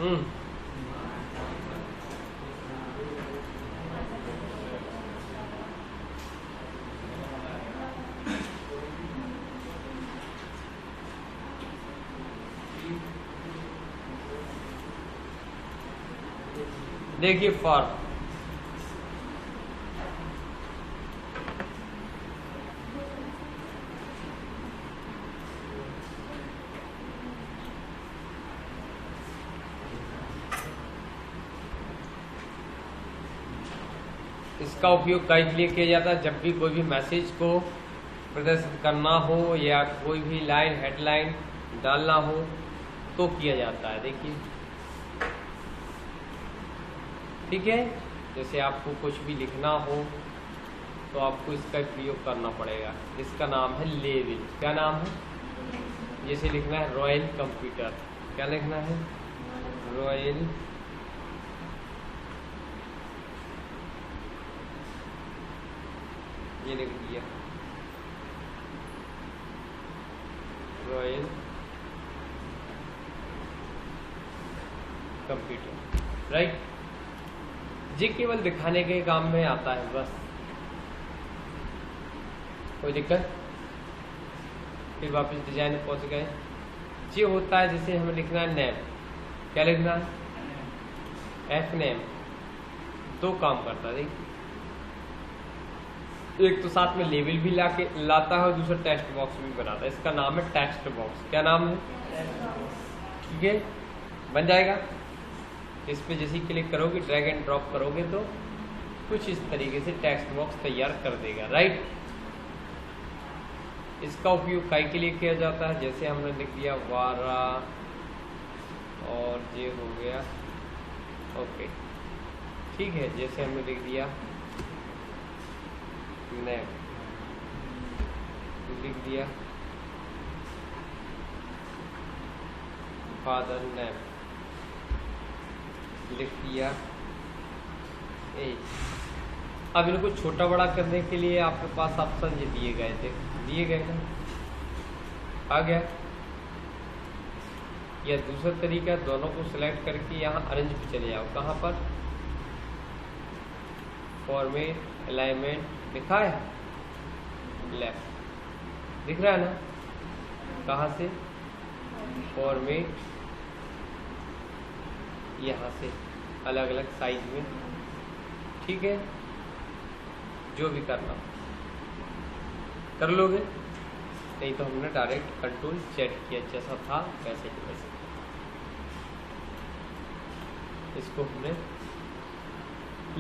हम्म, देखिए फॉर इसका उपयोग कई के लिए किया जाता है जब भी कोई भी मैसेज को प्रदर्शित करना हो या कोई भी लाइन हेडलाइन डालना हो तो किया जाता है। देखिए ठीक है, जैसे आपको कुछ भी लिखना हो तो आपको इसका प्रयोग करना पड़ेगा। इसका नाम है लेबल। क्या नाम है? जैसे लिखना है रॉयल कंप्यूटर, क्या लिखना है? रॉयल ये लिख दिया रॉयल कंप्यूटर, राइट। ये केवल दिखाने के काम में आता है बस, कोई दिक्कत? फिर वापस डिजाइन में पहुंच गए। ये होता है जैसे हमें लिखना है नेम, क्या लिखना है? F name. दो काम करता है, देखिए एक तो साथ में लेबल भी लाता है और दूसरा टेक्स्ट बॉक्स भी बनाता है। इसका नाम है टेक्स्ट बॉक्स। क्या नाम है? ठीक है, बन जाएगा। इस पे जैसे क्लिक करोगे, ड्रैग एंड ड्रॉप करोगे तो कुछ इस तरीके से टेक्स्ट बॉक्स तैयार कर देगा, राइट। इसका उपयोग काय के लिए किया जाता है? जैसे हमने लिख दिया वारा और ये हो गया, ओके ठीक है। जैसे हमने लिख दिया नेम, लिख दिया फादर नेम, लिख दिया एज। अब इनको छोटा बड़ा करने के लिए आपके पास ऑप्शन ये दिए गए थे, दिए गए ना, आ गया। या दूसरा तरीका, दोनों को सिलेक्ट करके यहाँ अरेंज पे चले जाओ। कहाँ पर? फॉर्मेट, अलाइनमेंट लिखा है, लेफ्ट दिख रहा है ना। कहाँ से? फॉर्मेट, यहाँ से अलग अलग साइज में, ठीक है। जो भी करना कर लोगे, नहीं तो हमने डायरेक्ट कंट्रोल सेट किया, जैसा था वैसे ही वैसे। इसको हमने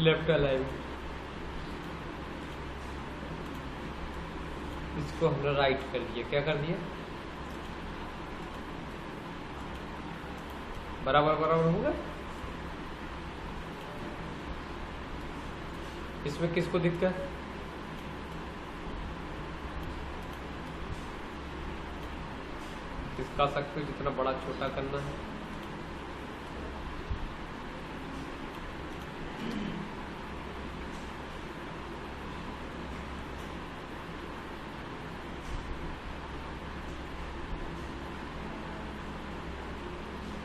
लेफ्ट अलाइन, इसको हमने राइट कर दिया। क्या कर दिया? बराबर बराबर होगा। इसमें किसको दिक्कत? इसका सकते हो जितना बड़ा छोटा करना है।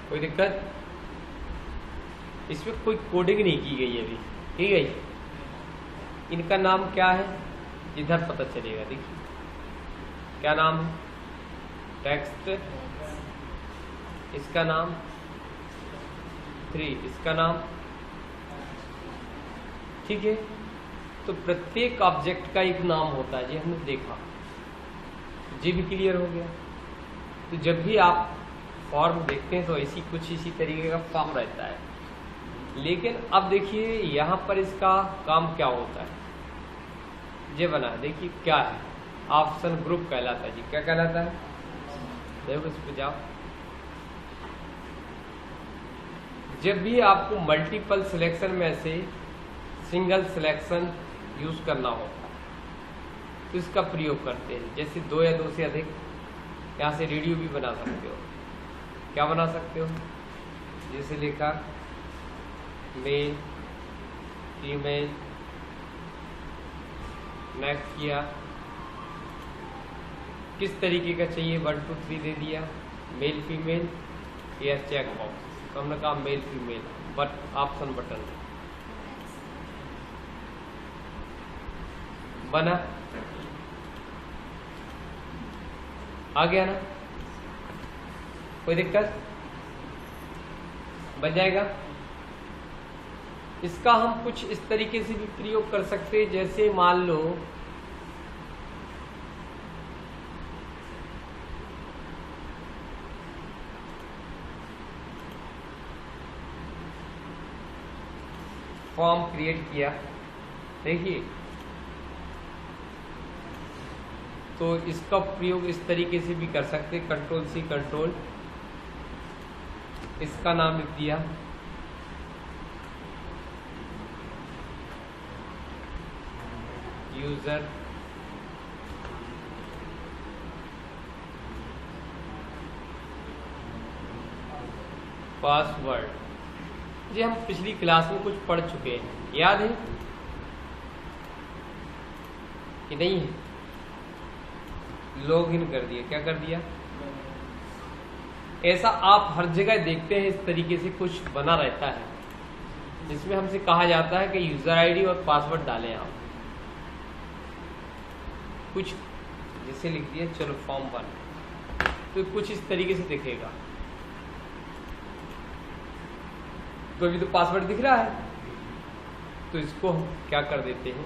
कोई दिक्कत? इसमें कोई कोडिंग नहीं की गई अभी, ठीक है। इनका नाम क्या है इधर पता चलेगा। देखिए क्या नाम है? टेक्स्ट। इसका नाम 3, इसका नाम, ठीक है। तो प्रत्येक ऑब्जेक्ट का एक नाम होता है, ये हमने देखा, ये भी क्लियर हो गया। तो जब भी आप फॉर्म देखते हैं तो ऐसी कुछ इसी तरीके का फॉर्म रहता है। लेकिन अब देखिए यहाँ पर इसका काम क्या होता है, ये बना है। देखिए क्या है? ऑप्शन ग्रुप कहलाता है जी। क्या कहलाता है? देखो इस पे जाओ। जब भी आपको मल्टीपल सिलेक्शन में से सिंगल सिलेक्शन यूज करना होता है तो इसका प्रयोग करते हैं। जैसे 2 या 2 से अधिक, यहाँ से रेडियो भी बना सकते हो। क्या बना सकते हो? जैसे लिखा मेल, फीमेल, नेक्स्ट किया, किस तरीके का चाहिए 1 2 3 दे दिया, मेल फीमेल, या चेक बॉक्स। तो हमने कहा male female, but option button बना, आ गया ना, कोई दिक्कत, बन जाएगा। इसका हम कुछ इस तरीके से भी प्रयोग कर सकते हैं, जैसे मान लो फॉर्म क्रिएट किया, देखिए, तो इसका प्रयोग इस तरीके से भी कर सकते, कंट्रोल सी कंट्रोल, इसका नाम लिख दिया यूजर पासवर्ड। जी हम पिछली क्लास में कुछ पढ़ चुके हैं, याद है कि नहीं है? लॉगिन कर दिया, क्या कर दिया? ऐसा आप हर जगह देखते हैं, इस तरीके से कुछ बना रहता है जिसमें हमसे कहा जाता है कि यूजर आईडी और पासवर्ड डालें आप, कुछ जैसे लिख दिया, चलो फॉर्म 1, तो कुछ इस तरीके से दिखेगा। तो अभी तो पासवर्ड दिख रहा है, तो इसको हम क्या कर देते हैं,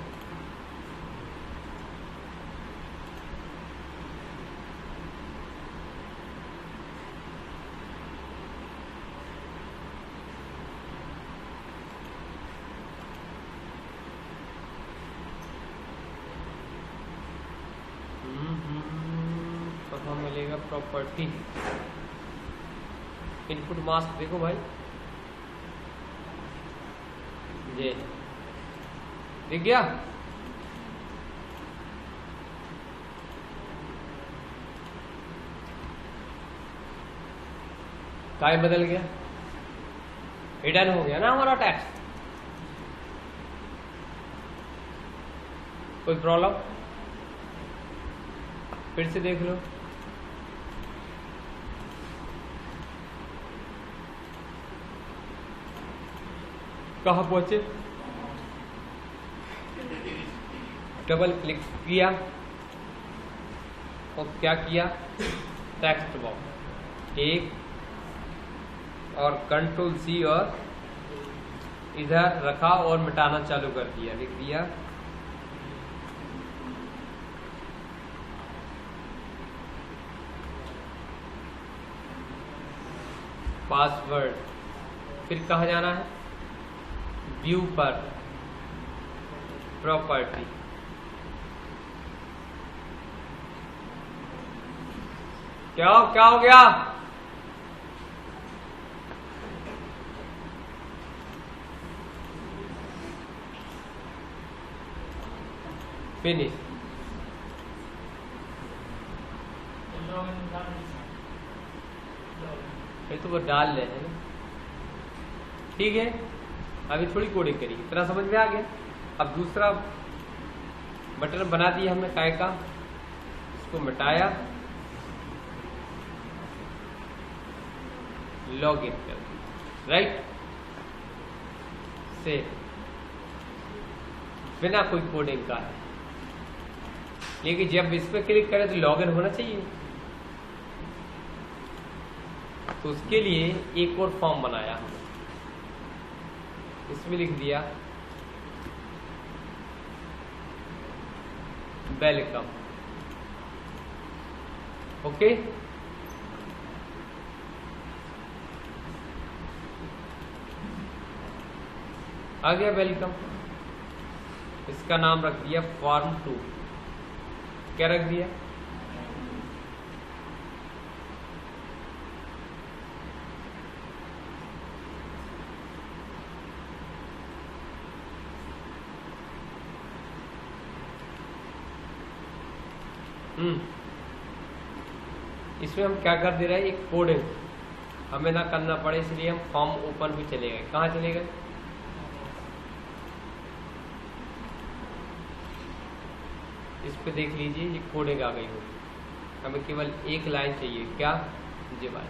कहाँ मिलेगा प्रॉपर्टी, इनपुट मास्क देखो भाई, ये दिख गया। काय बदल गया, हिडन हो गया ना हमारा टेक्स्ट, कोई प्रॉब्लम? फिर से देख लो, कहाँ पहुंचे, डबल क्लिक किया और क्या किया, टेक्स्ट बॉक्स एक और कंट्रोल सी और इधर रखा और मिटाना चालू कर दिया, लिख दिया पासवर्ड। फिर कहाँ जाना है, व्यू पर प्रॉपर्टी, क्या हो गया, फिनिश। ये तो वो डाल रहे हैं ना, ठीक है, अभी थोड़ी कोडिंग करी, इतना समझ में आ गया। अब दूसरा बटन बना दिया हमने काय का, इसको मिटाया, लॉगिन कर दिया, राइट से, बिना कोई कोडिंग का है, लेकिन जब इस पर क्लिक करें तो लॉगिन होना चाहिए, तो उसके लिए एक और फॉर्म बनाया हमने, इसमें लिख दिया वेलकम, ओके। आ गया वेलकम, इसका नाम रख दिया फॉर्म 2, क्या रख दिया, इसमें हम क्या कर दे रहे हैं, एक कोडिंग हमें ना करना पड़े, इसलिए हम फॉर्म ओपन भी चले गए। कहाँ चले गए, इस पे देख लीजिए, ये कोडिंग आ गई होगी, हमें केवल एक लाइन चाहिए, क्या, जी भाई,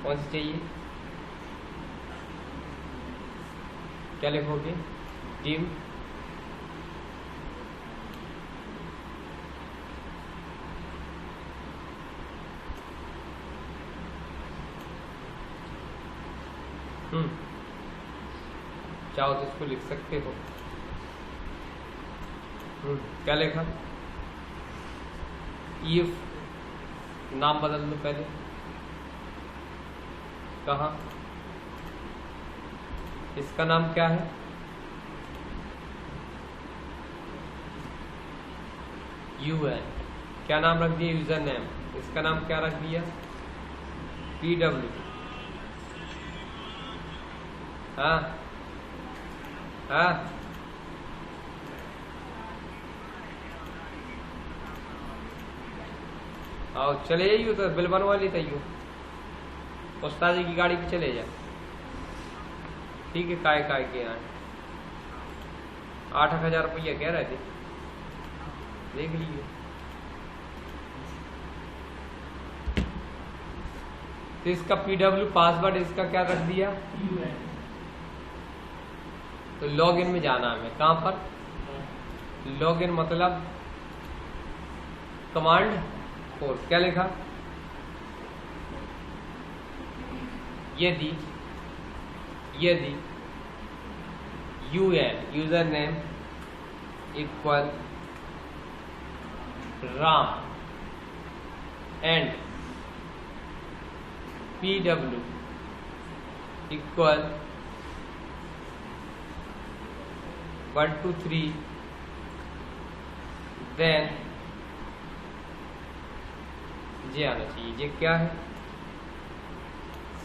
कौन सी चाहिए? क्या लिखोगे? टीम चाहो तो इसको लिख सकते हो। क्या लिखा? इफ नाम बदल दो पहले। कहाँ? इसका नाम क्या है? UN। क्या नाम रख दिया? User name. इसका नाम क्या रख दिया? PW। हाँ हाँ आओ चले जाइयो तो बिल बनवा लेता ही उस्ताद जी की गाड़ी पे चले जा। ठीक है, काय काय के यहाँ 8,000 रुपया कह रहे थे, देख लीजिए। तो इसका PW पासवर्ड इसका क्या रख दिया? तो लॉगिन में जाना हमें। कहाँ पर? लॉगिन मतलब कमांड 4। क्या लिखा? यदि UN user name equal Ram and PW equal 1 2 3 then ये आना चाहिए। ये क्या है?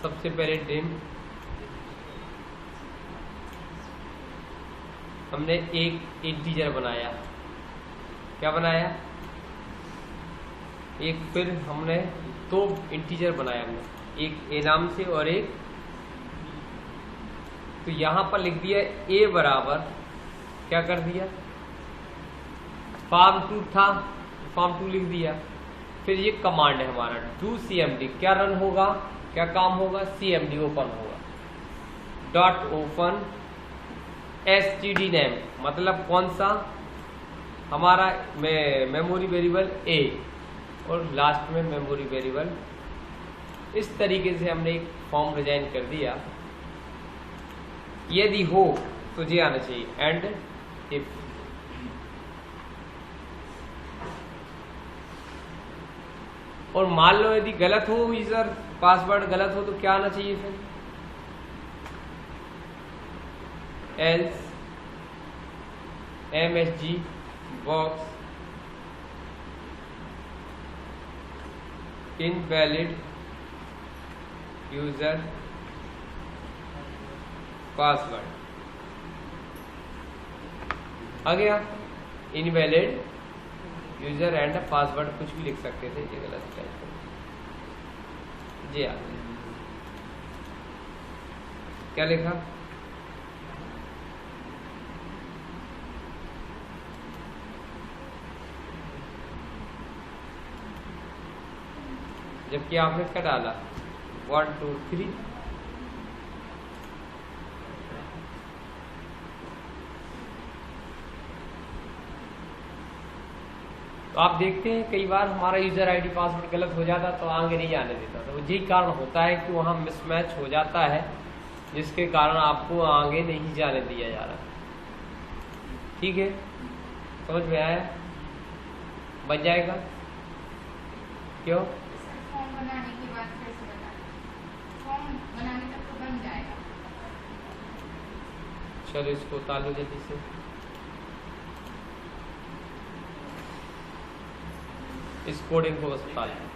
सबसे पहले डिम हमने एक इंटीजर बनाया। क्या बनाया? एक। फिर हमने 2 इंटीजर बनाया हमने, एक ए नाम से और एक। तो यहां पर लिख दिया ए बराबर, क्या कर दिया? farm2 था, farm2 लिख दिया। फिर ये कमांड है हमारा do cmd। क्या रन होगा? क्या काम होगा? cmd ओपन होगा। डॉट ओपन std नेम मतलब कौन सा? हमारा मेमोरी वेरिएबल a और लास्ट में मेमोरी वेरिएबल। इस तरीके से हमने एक फॉर्म डिजाइन कर दिया। यदि हो तो ये आना चाहिए एंड इफ। और मान लो यदि गलत हो यूजर पासवर्ड गलत हो तो क्या आना चाहिए फिर? Else MSG box invalid user password आ गया। इनवैलिड यूजर एंड पासवर्ड कुछ भी लिख सकते थे, ये गलत है जी। आप क्या लिखा? जबकि आपने क्या डाला? 1 2 3। तो आप देखते हैं कई बार हमारा यूजर आईडी पासवर्ड गलत हो जाता तो आगे नहीं आने देता। तो यही कारण होता है कि वहाँ मिसमैच हो जाता है, जिसके कारण आपको आगे नहीं जाने दिया जा रहा। ठीक है, समझ में आया? बन जाएगा? क्यों? फॉर्म बनाने के बाद कैसे बना? फॉर्म बनाने तक तो बन जाएगा। चलो इसको उतार लो जल्दी से। इस कोडिंग को बस उतार लो।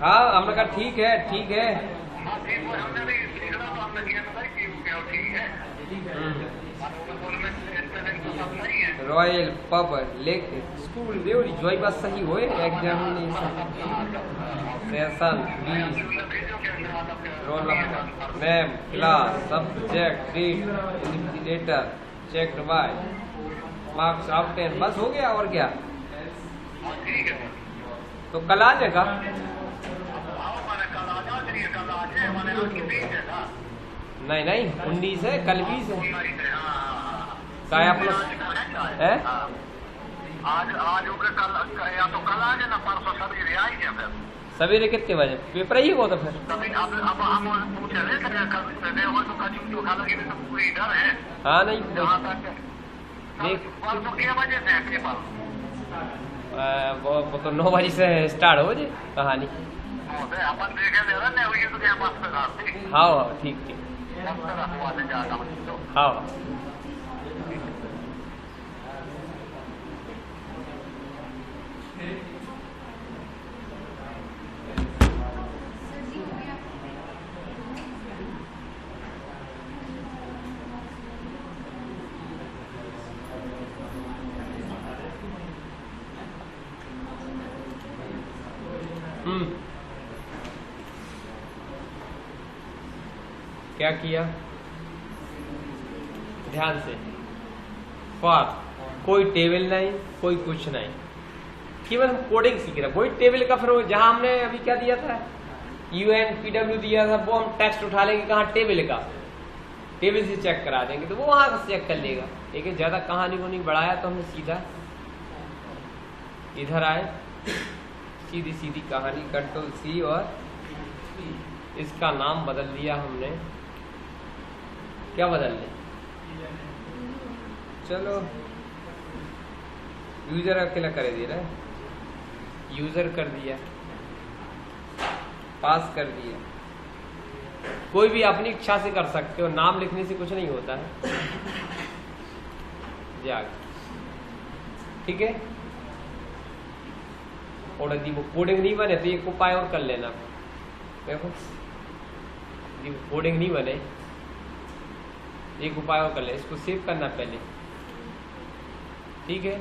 हाँ हमने कहा ठीक है ठीक है। हाँ ठीक है, हमने भी सीखना तो हमने किया था कि क्या ठीक है। Royal public school Deori जोई बात सही होए examination session 20 roll number name class subject date invigilator checked by marks obtain बस हो गया और क्या। ठीक है तो कल आ जाएगा। नहीं नहीं 19 है कल 20 है काया प्लस है। आज होकर कल या तो कल आ जाए ना परसों सवेरे आ ही जाए फिर सवेरे कितने बजे पेपर ही वो तो फिर तभी अब हम पूछे रहे थे कल से हो तो कल तो खा लगे तो पूरी इधर है। हाँ नहीं जहाँ तक परसों 6 बजे से पेपर वो तो 9 बजे से स्टार्ट हो जाए कहानी। अपन देखे ले रहे हैं हुई तो क्या बात कर रहा थी। हाँ ठीक ठीक हाँ सर जी हो गया। क्या किया ध्यान से। फॉर कोई टेबल नहीं कोई कुछ नहीं केवल हम कोडिंग सीख रहे हैं। वही टेबल का फिर जहां हमने अभी क्या दिया था UNPW दिया था वो हम टेक्स्ट उठा लेंगे कहाँ टेबल का टेबल से चेक करा देंगे तो वो वहां से चेक कर लेगा। लेकिन ज्यादा कहानी को नहीं बढ़ाया तो हमने सीधा इधर आए सीधी सीधी कहानी कंट्रोल C और इसका नाम बदल दिया हमने। क्या बदल लें चलो यूजर अकेला कर दे रहा है यूजर कर दिया पास कर दिया। कोई भी अपनी इच्छा से कर सकते हो नाम लिखने से कुछ नहीं होता है जाग ठीक है। और यदि वो कोडिंग नहीं बने तो एक उपाय और कर लेना। देखो यदि कोडिंग नहीं बने एक उपाय और कर ले इसको सेव करना पहले ठीक है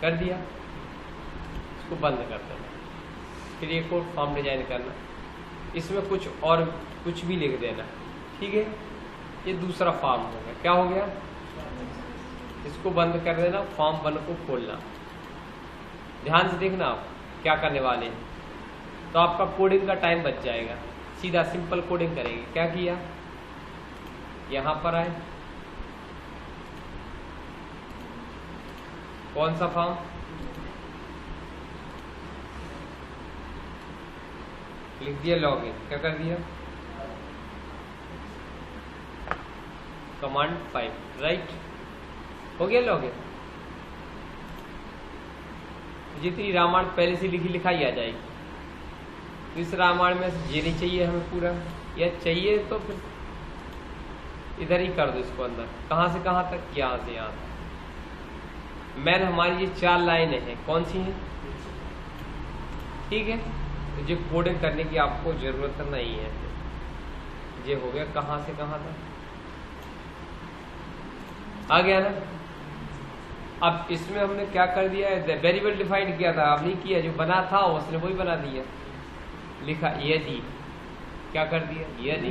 कर दिया इसको बंद कर देना फिर एक और फॉर्म डिजाइन करना इसमें कुछ और कुछ भी लिख देना ठीक है। ये दूसरा फॉर्म हो गया। क्या हो गया इसको बंद कर देना फॉर्म 1 को खोलना। ध्यान से देखना आप क्या करने वाले हैं तो आपका कोडिंग का टाइम बच जाएगा। सीधा सिंपल कोडिंग करेंगे। क्या किया यहां पर आए कौन सा फॉर्म लिख दिया लॉगिन। क्या कर दिया कमांड 5 राइट हो गया लॉगिन। जितनी रामायण पहले से लिखाई आ जाएगी। तो इस रामायण में ये नहीं चाहिए हमें पूरा या चाहिए तो फिर इधर ही कर दो इसको अंदर कहां से कहां तक यहां से यहां तक। मैन हमारी ये 4 लाइनें हैं कौन सी हैं ठीक है। तो ये कोडिंग करने की आपको जरूरत नहीं है। ये हो गया कहां से कहां तक आ गया ना। अब इसमें हमने क्या कर दिया है वेरिएबल डिफाइन किया था अब नहीं किया जो बना था उसने वही बना दिया। लिखा यदि क्या कर दिया यदि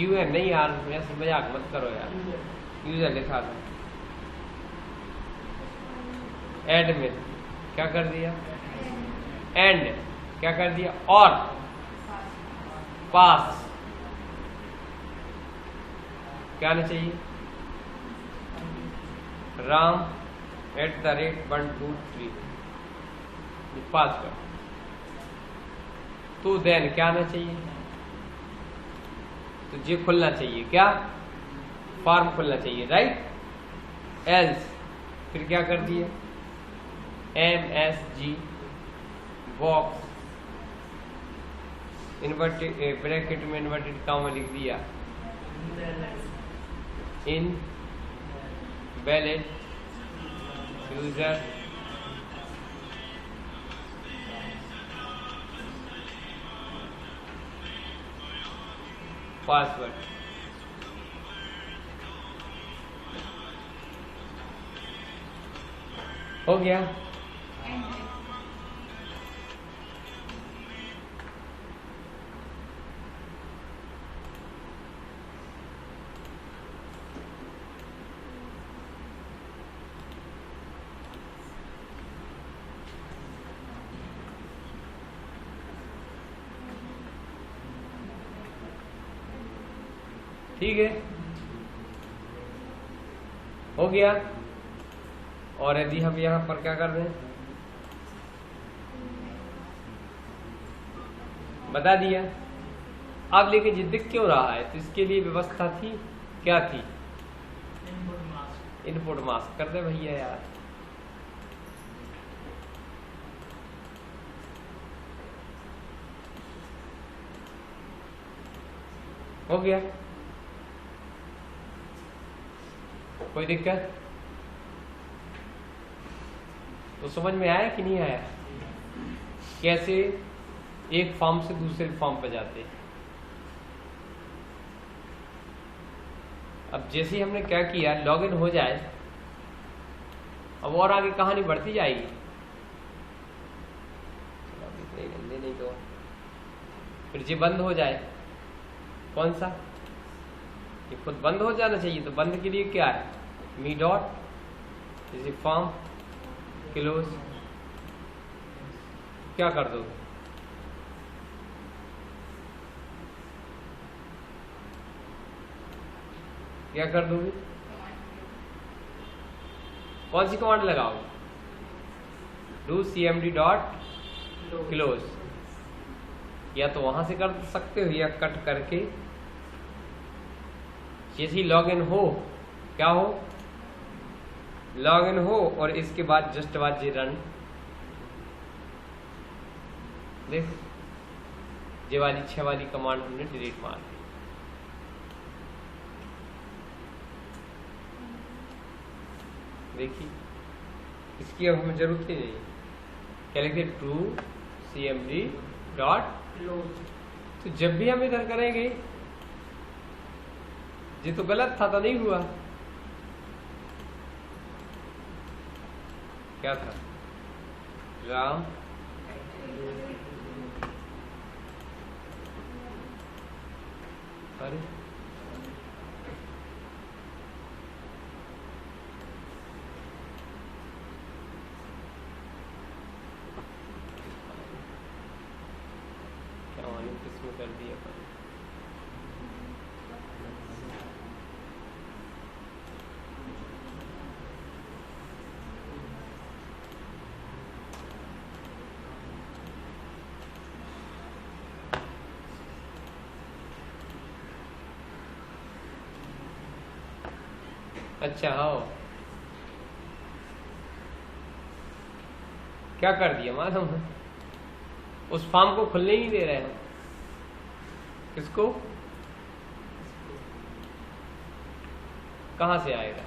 UN नहीं यार ऐसे मजाक मत करो यार यूजर लिखा था। एडमिन क्या कर दिया एंड क्या कर दिया और पास क्या आना चाहिए राम @123 पासवर्ड। तो देन क्या आना चाहिए तो ये खुलना चाहिए क्या फॉर्म खुलना चाहिए राइट। एल्स फिर क्या कर दिए MSG बॉक्स इन्वर्टेड ब्रैकेट में इन्वर्टेड कॉमा लिख दिया इन वैलिड यूजर पासवर्ड। हो गया। एंटर। ठीक है, हो गया। और यदि हम यहाँ पर क्या कर दें, बता दिया। अब लेकिन ये दिख क्यों रहा है, तो इसके लिए व्यवस्था थी, क्या थी, इनपुट मास्क कर दे भैया यार। हो गया, कोई दिक्कत? तो समझ में आया कि नहीं आया, कैसे एक फॉर्म से दूसरे फॉर्म पे जाते हैं। अब जैसे ही हमने क्या किया, लॉगिन हो जाए, अब और आगे कहानी बढ़ती जाएगी। नहीं तो फिर ये बंद हो जाए, कौन सा, ये खुद बंद हो जाना चाहिए। तो बंद के लिए क्या है, मी डॉट जैसे फॉर्म क्लोज, क्या कर दोगे, क्या कर दोगे, कौन सी कमांड लगाओगे, डू cmd डॉट क्लोज, या तो वहां से कर सकते हो या कट करके जैसे ही लॉगिन हो, क्या हो, लॉगिन हो और इसके बाद जस्ट बाद ये रन, देख ये वाली 6 वाली कमांड हमने डिलीट मार दी। देखिए इसकी अब हमें जरूरत ही नहीं, क्या लिखते, ट्रू cmd डॉट क्लोज। तो जब भी हम इधर करेंगे, ये तो गलत था, तो नहीं हुआ, क्या था, राम अरे क्या मालूम किसमें कर दिया पर। अच्छा हाँ, क्या कर दिया मालूम है, उस फॉर्म को खुलने ही नहीं दे रहे हैं। किसको, कहां से आएगा,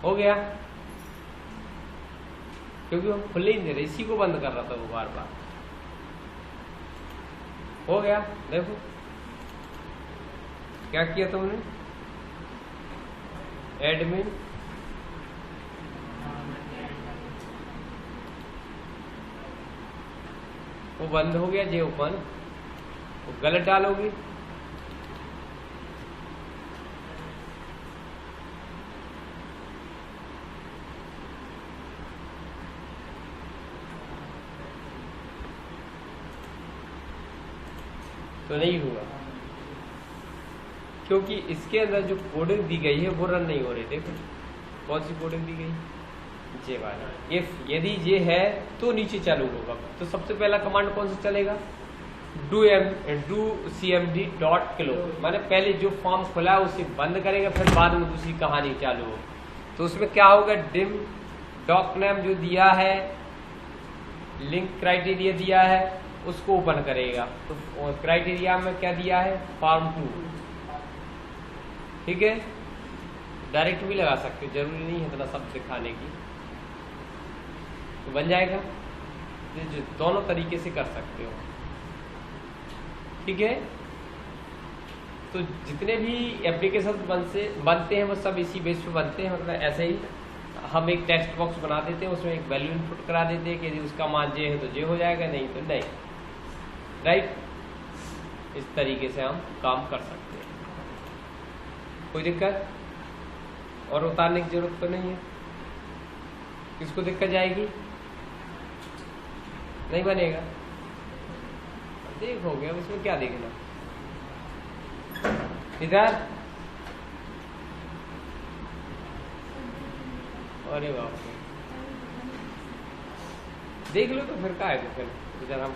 हो गया, क्योंकि हम खुले ही नहीं दे रहे, इसी को बंद कर रहा था वो बार बार। हो गया, देखो क्या किया तुमने, एडमिन वो बंद हो गया, जे ओपन वो गलत डालोगे, तो नहीं हुआ, क्योंकि इसके अंदर जो कोडिंग दी गई है वो रन नहीं हो रही। देखो कौन सी कोडिंग दी गई, जे वाली। इफ यदि ये है तो नीचे चालू होगा, तो सबसे पहला कमांड कौन सा चलेगा, cmd.close, माने पहले जो फॉर्म खुला है उसे बंद करेंगे, फिर बाद में दूसरी कहानी चालू हो। तो उसमें क्या होगा, डिम डॉक नेम जो दिया है, लिंक क्राइटेरिया दिया है, उसको ओपन करेगा। तो क्राइटेरिया में क्या दिया है, फॉर्म 2, ठीक है। डायरेक्ट भी लगा सकते हो, जरूरी नहीं है इतना सब दिखाने की, तो बन जाएगा। जो दोनों तरीके से कर सकते हो, ठीक है। तो जितने भी एप्लीकेशन बनते हैं वो सब इसी बेस पे बनते हैं। मतलब ऐसे ही हम एक टेक्स्ट बॉक्स बना देते हैं, उसमें एक वैल्यू इनपुट करा देते हैं कि यदि उसका मान जे है तो जे हो जाएगा, नहीं तो नहीं, राइट। इस तरीके से हम काम कर सकते हैं, कोई दिक्कत और उतारने की जरूरत तो नहीं है। किसको दिक्कत जाएगी, नहीं बनेगा, देखोगे अब इसमें क्या देखना। इधर अरे बाप रे, देख लो तो फिर क्या है, तो फिर इधर हम